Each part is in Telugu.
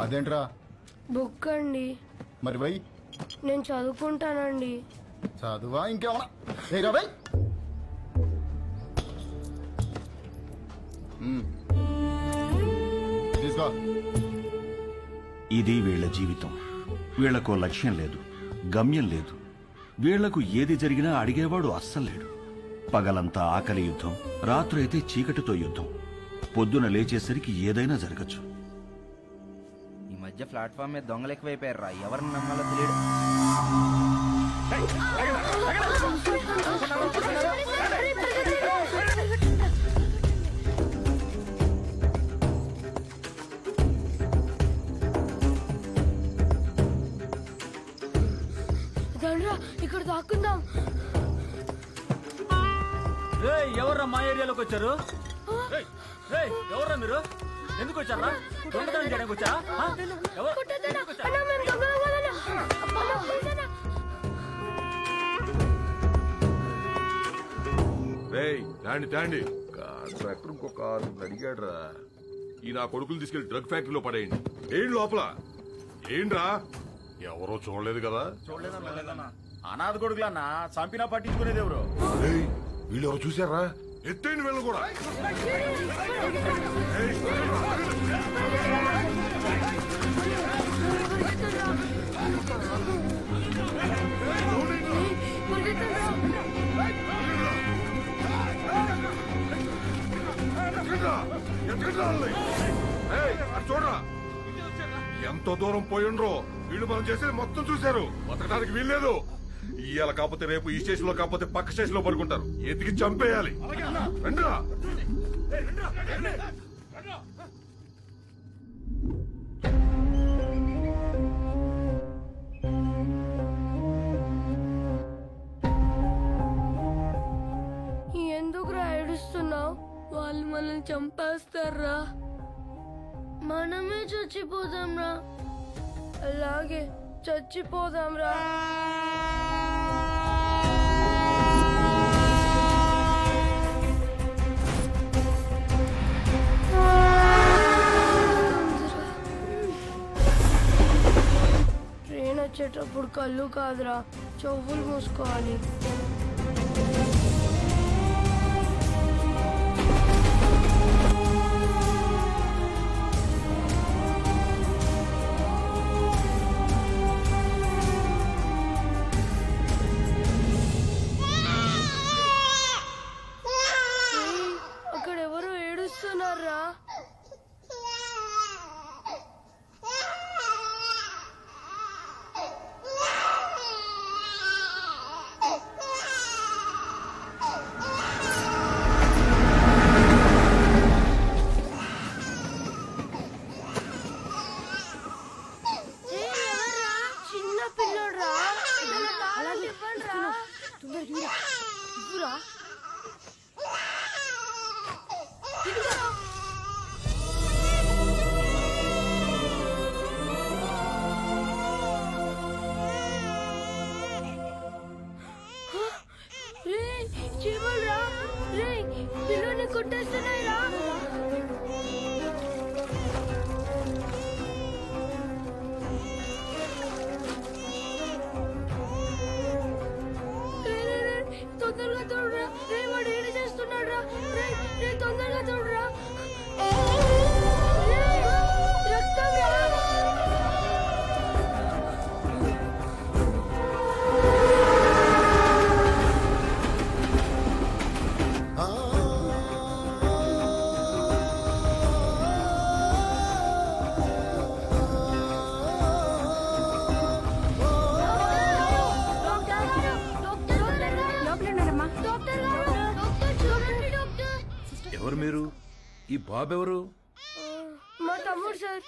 అదేంట్రా? బుక్ అండి. మరి వై? నేను చదువుకుంటానండి. చదువా ఇంకేమన్నా? వై తీసుకో. ఇది వీళ్ల జీవితం. వీళ్లకో లక్ష్యం లేదు, గమ్యం లేదు. వీళ్లకు ఏది జరిగినా అడిగేవాడు అస్సలేడు. పగలంతా ఆకలి యుద్ధం, రాత్రైతే చీకటితో యుద్ధం. పొద్దున లేచేసరికి ఏదైనా జరగచ్చు. ఈ మధ్య ప్లాట్ఫామ్ మీద దొంగలు ఎక్కువైపోయారా, ఎవరిని నమ్మాలో తెలియదు. ఇక్కడ దాక్కుందాం. ఎవర్రా మా ఏరియాలోకి వచ్చారు? ఎవర్రా మీరు? ఎందుకు వచ్చారా? దొంగతనం చేయడానికి వచ్చా? తాండి కాంట్రాక్టర్ ఇంకొక 6 అడిగాడు రా. ఈ నా కొడుకులు తీసుకెళ్లి డ్రగ్ ఫ్యాక్టరీలో పడేయండి. ఏంటి లోపల? ఏంట్రా? ఎవరో చూడలేదు కదా? అనాథ కొడుకులన్నా చంపినా పట్టించుకునేది ఎవరు? వీళ్ళు ఎవరు చూసారా? ఎత్తైన వీళ్ళు కూడా. చూడరా ఎంతో దూరం పోయిండ్రో. వీళ్ళు మనం చేసేది మొత్తం చూశారు. బతకడానికి వీల్లేదు. ఇవాళ కాకపోతే రేపు ఈ స్టేషన్ లో కాకపోతే పక్క స్టేషన్ లో పడుకుంటారు. ఎతికి చంపేయాలి. రండిరా. ఎందుకురా ఏడుస్తున్నావు? వాళ్ళు మనల్ని చంపేస్తారా? మనమే చచ్చిపోదాంరా. అలాగే చచ్చిపోదాంరా. ట్రైన్ వచ్చేటప్పుడు కళ్ళు కాదురా, చెవులు మూసుకోవాలి. ఎవరు మీరు? ఈ బాబు ఎవరు? మా తమ్ముడు సార్.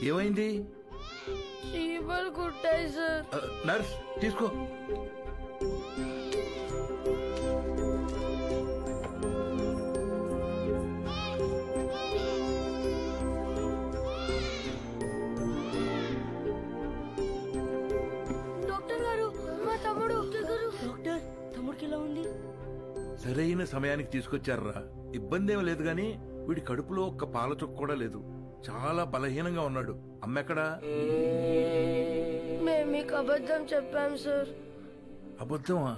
ఏమైంది? చీమలు కుట్టాయి సార్. నర్స్ తీసుకో. డాక్టర్ గారు, మా తమ్ముడు. డాక్టర్, తమ్ముడికి ఎలా ఉంది? సరైన సమయానికి తీసుకొచ్చారా? ఇబ్బంది ఏమీ లేదు గాని వీడి కడుపులో ఒక్క పాల చుక్క కూడా లేదు. చాలా బలహీనంగా ఉన్నాడు. అమ్మెక్కడా? మేము మీకు అబద్ధం చెప్పాం సార్. అబద్ధమా?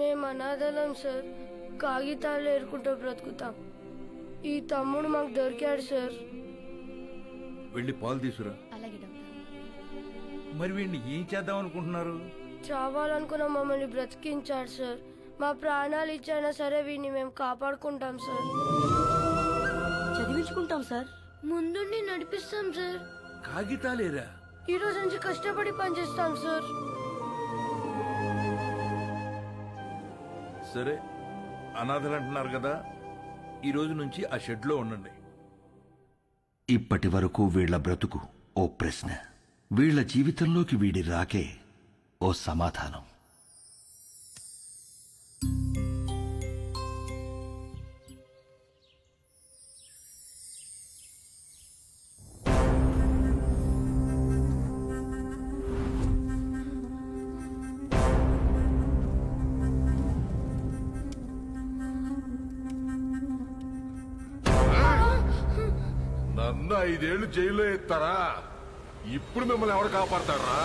మేము అనాథలం సార్. కాగితాలు ఏరుకుంటూ బ్రతుకుతాం. ఈ తమ్ముడు మాకు దొరికాడు సార్. వెళ్ళి పాలు తీసురా. మరి వీడిని ఏం చేద్దాం అనుకుంటున్నారు? చావాలనుకున్న మమ్మల్ని బ్రతికించాడు సార్. మా ప్రాణాలు ఇచ్చైనా సరే వీడిని మేము కాపాడుకుంటాం సార్. చదివించుకుంటాం సార్. ముందుండి నడిపిస్తాం సార్. కాగితాలేరా? ఈ రోజు నుంచి కష్టపడి పనిచేస్తాం సార్. సరే, అనాథలు అంటున్నారు కదా, ఈ రోజు నుంచి ఆ షెడ్లో ఉండండి. ఇప్పటి వరకు వీళ్ల బ్రతుకు ఓ ప్రశ్న, వీళ్ల జీవితంలోకి వీడి రాకే ఓ సమాధానం. నన్ను 5 ఏళ్లు జైల్లో ఎత్తారా? ఇప్పుడు మిమ్మల్ని ఎవరు కాపాడతారా?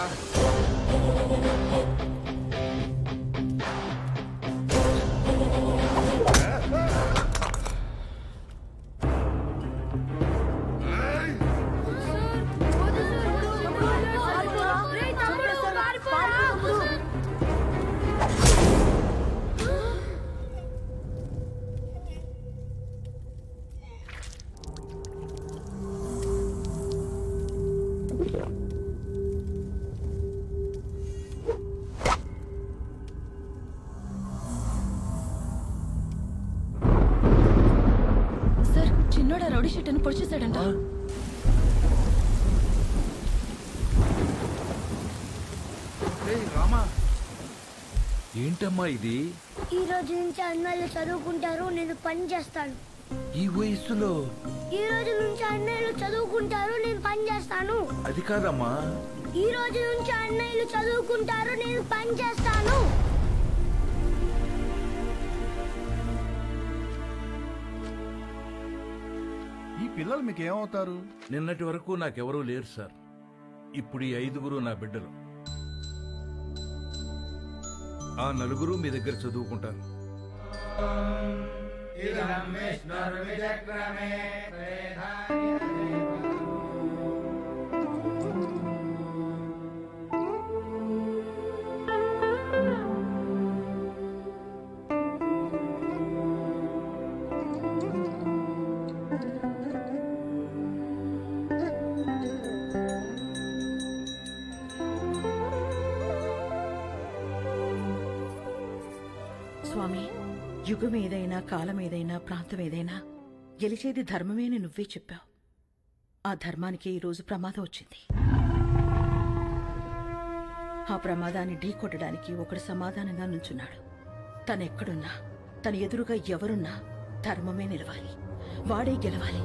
చిన్నోడా రౌడీ షీట్ అని పొడిచేశాడంట. రామా, ఏంటమ్మా ఇది? ఈ రోజు నుంచి అన్నయ్యలు చదువుకుంటారు, నేను పని చేస్తాను. ఈ వయసులో? ఈ రోజు నుంచి అన్నయ్యలు చదువుకుంటారు, నేను పని చేస్తాను. అది కాదమ్మా. ఈ రోజు నుంచి అన్నయ్యలు చదువుకుంటారు, నేను పని చేస్తాను. ఈ పిల్లలు మీకేమవుతారు? నిన్నటి వరకు నాకెవరూ లేరు సార్. ఇప్పుడు ఈ 5గురు నా బిడ్డలు. ఆ 4 మీ దగ్గర చదువుకుంటారు. స్వామి, యుగం ఏదైనా, కాలం ఏదైనా, ప్రాంతం ఏదైనా గెలిచేది ధర్మమే అని నువ్వే చెప్పావు. ఆ ధర్మానికి ఈరోజు ప్రమాదం వచ్చింది. ఆ ప్రమాదాన్ని ఢీకొట్టడానికి ఒకడు సమాధానంగా నుంచున్నాడు. తనెక్కడున్నా, తన ఎదురుగా ఎవరున్నా ధర్మమే నిలవాలి, వాడే గెలవాలి.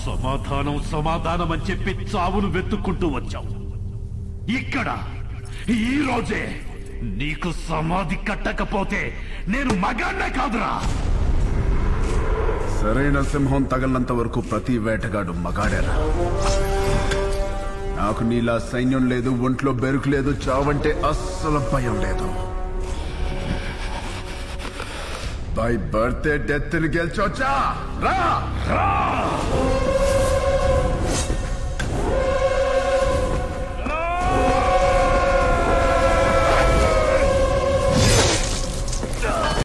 సమాధానం సమాధానం అని చెప్పి చావును వెతుక్కుంటూ వచ్చావు. ఇక్కడ ఈ రోజే నీకు సమాధి కట్టకపోతే నేను మగాన్నే కాదురా. సరైన సింహం తగలంత వరకు ప్రతి వేటగాడు మగాడేరా. నాకు నీలా సైన్యం లేదు, ఒంట్లో బెరుకు లేదు, చావంటే అస్సలు భయం లేదు. బై బర్త్డే డెత్ ని గెలిచొచ్చా రా.